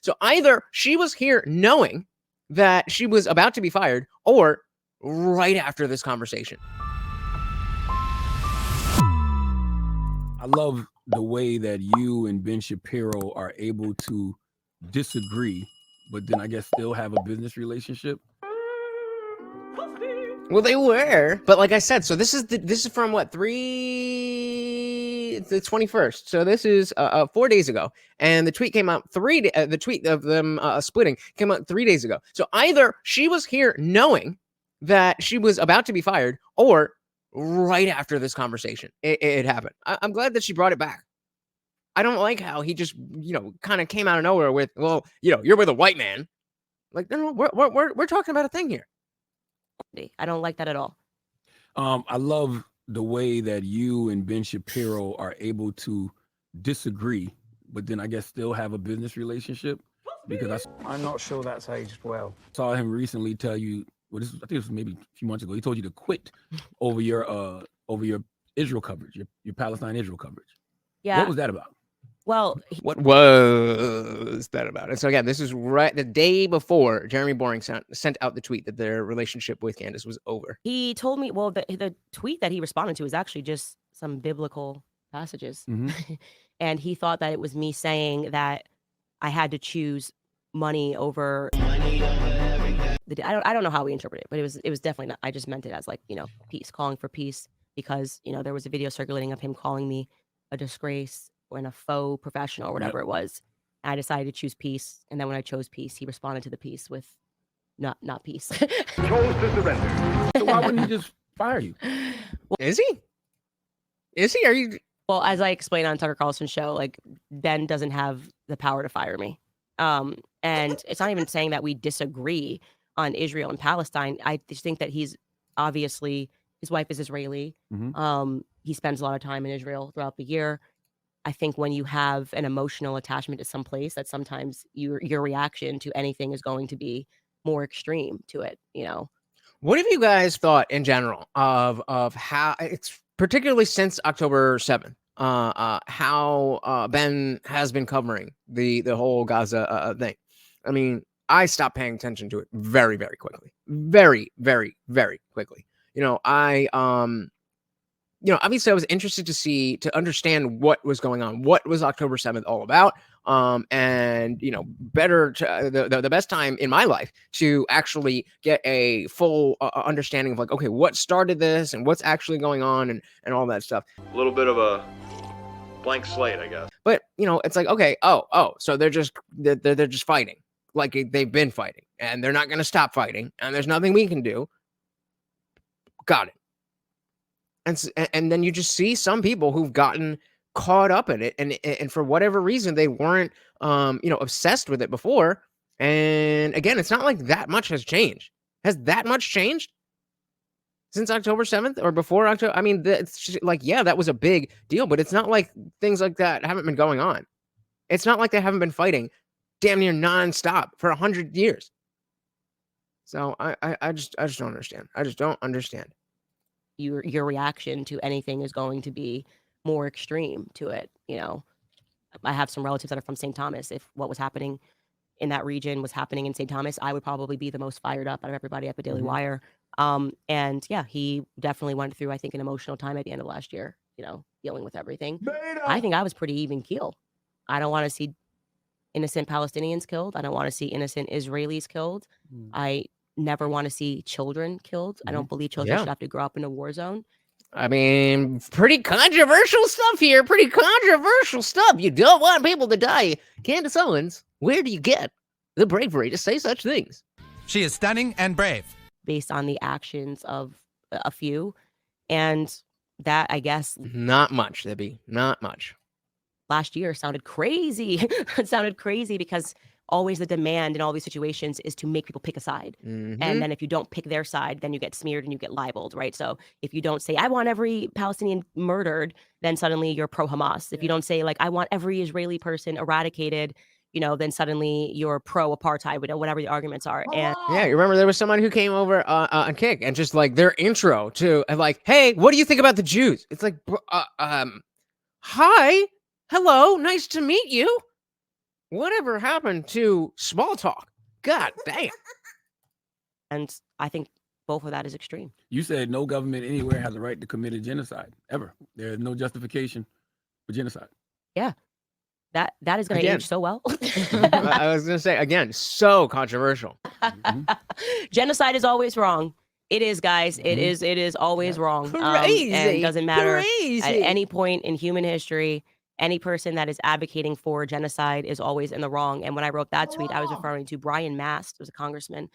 So either she was here knowing that she was about to be fired, or right after this conversation. I love the way that you and Ben Shapiro are able to disagree, but then I guess still have a business relationship. Well, they were, but like I said, so this is from what, the 21st. So this is 4 days ago, and the tweet came out the tweet of them splitting came out 3 days ago. So either she was here knowing that she was about to be fired, or right after this conversation it happened. I'm glad that she brought it back. I don't like how he just kind of came out of nowhere with, well, you're with a white man. Like, no, we're talking about a thing here. I don't like that at all. I love the way that you and Ben Shapiro are able to disagree, but then I guess still have a business relationship, because I'm not sure that's aged well. I saw him recently tell you, I think it was maybe a few months ago, he told you to quit over your Israel coverage, your Palestine-Israel coverage. Yeah. What was that about? Well, what was that about? And so again, this is right the day before Jeremy Boring sent out the tweet that their relationship with Candace was over. He told me, well, the tweet that he responded to was actually just some biblical passages. Mm-hmm. And he thought that it was me saying that I had to choose money over I don't know how we interpret it, but it was definitely not. I just meant it as like, peace, calling for peace, because, there was a video circulating of him calling me a disgrace and a faux professional or whatever it was. And I decided to choose peace. And then when I chose peace, he responded to the peace with not peace. Chose to surrender. So why wouldn't he just fire you? Well, is he? Are you? Well, as I explained on Tucker Carlson's show, like, Ben doesn't have the power to fire me. And it's not even saying that we disagree on Israel and Palestine. I just think that he's obviously, his wife is Israeli. Mm-hmm. He spends a lot of time in Israel throughout the year. I think when you have an emotional attachment to some place, that sometimes your reaction to anything is going to be more extreme to it, What have you guys thought in general of how it's, particularly since October 7th, how Ben has been covering the whole Gaza thing? I mean, I stopped paying attention to it very, very quickly. Very, very, very quickly. Obviously I was interested to understand what was going on, what was October 7th all about. And better to the best time in my life to actually get a full understanding of, like, okay, what started this and what's actually going on and all that stuff. A little bit of a blank slate, I guess. But it's like, okay, so they're just fighting, like they've been fighting, and they're not going to stop fighting, and there's nothing we can do. Got it. And then you just see some people who've gotten caught up in it, and for whatever reason they weren't obsessed with it before. And again, it's not like that much has changed. Has that much changed since October 7th or before October? I mean, it's like, yeah, that was a big deal, but it's not like things like that haven't been going on. It's not like they haven't been fighting damn near nonstop for 100 years. So I just don't understand. I just don't understand. Your reaction to anything is going to be more extreme to it. I have some relatives that are from St. Thomas. If what was happening in that region was happening in St. Thomas, I would probably be the most fired up out of everybody at the Daily Wire. And yeah, he definitely went through, I think, an emotional time at the end of last year, dealing with everything. I think I was pretty even keel. I don't want to see innocent Palestinians killed. I don't want to see innocent Israelis killed. I never want to see children killed. I don't believe children should have to grow up in a war zone. I mean, pretty controversial stuff here. Pretty controversial stuff. You don't want people to die. Candace Owens, where do you get the bravery to say such things? She is stunning and brave. Based on the actions of a few. And that, I guess... Not much, Libby. Not much. Last year sounded crazy. It sounded crazy because always the demand in all these situations is to make people pick a side. And then if you don't pick their side, then you get smeared and you get libeled, right? So if you don't say, I want every Palestinian murdered, then suddenly you're pro-Hamas. If you don't say, like, I want every Israeli person eradicated, then suddenly you're pro-apartheid, whatever the arguments are. And yeah, you remember there was someone who came over on Kick and just, like, their intro to, like, hey, what do you think about the Jews? It's like, hi, hello, nice to meet you. Whatever happened to small talk? God damn. And I think both of that is extreme. You said no government anywhere has a right to commit a genocide ever. There is no justification for genocide. Yeah. That is going to Again. age so well. I was going to say, again, so controversial. Genocide is always wrong. It is, guys. It is always wrong. Crazy. And it doesn't matter Crazy. at any point in human history. Any person that is advocating for genocide is always in the wrong. And when I wrote that tweet, I was referring to Brian Mast, who was a congressman.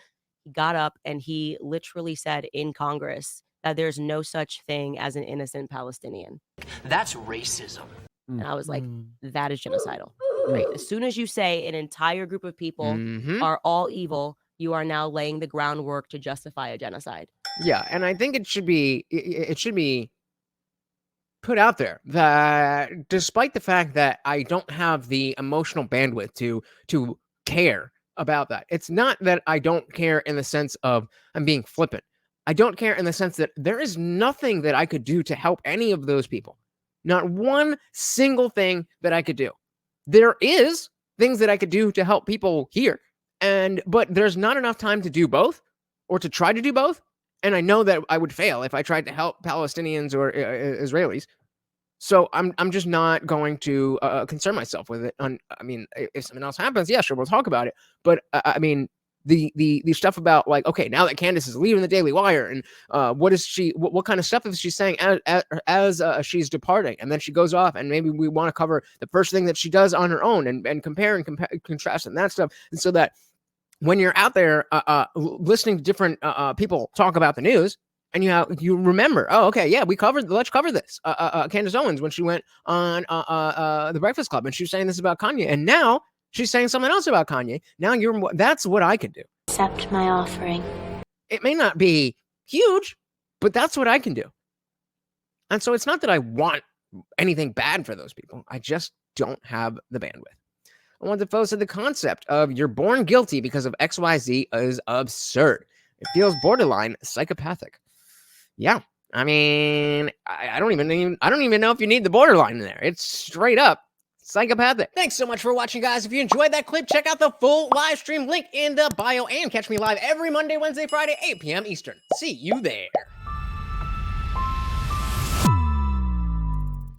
He got up and he literally said in Congress that there's no such thing as an innocent Palestinian. That's racism. And I was like, that is genocidal. Right? As soon as you say an entire group of people are all evil, you are now laying the groundwork to justify a genocide. Yeah, and I think it should be put out there that despite the fact that I don't have the emotional bandwidth to care about that, it's not that I don't care in the sense of I'm being flippant. I don't care in the sense that there is nothing that I could do to help any of those people. Not one single thing that I could do. There is things that I could do to help people here, but there's not enough time to do both or to try to do both. And I know that I would fail if I tried to help Palestinians or Israelis. So I'm just not going to concern myself with it. I mean, if something else happens, yeah, sure, we'll talk about it. But I mean, the stuff about like, okay, now that Candace is leaving the Daily Wire, and what kind of stuff is she saying as she's departing, and then she goes off, and maybe we want to cover the first thing that she does on her own, and compare and contrast and that stuff, and so that when you're out there listening to different people talk about the news, and you remember, oh, okay, yeah, let's cover this. Candace Owens, when she went on the Breakfast Club, and she was saying this about Kanye, and now she's saying something else about Kanye. Now that's what I can do. Accept my offering. It may not be huge, but that's what I can do. And so it's not that I want anything bad for those people. I just don't have the bandwidth. I want to focus on the concept of you're born guilty because of XYZ is absurd. It feels borderline psychopathic. Yeah. I mean, I don't even know if you need the borderline in there. It's straight up psychopathic. Thanks so much for watching, guys. If you enjoyed that clip, check out the full live stream link in the bio and catch me live every Monday, Wednesday, Friday, 8 p.m. Eastern. See you there.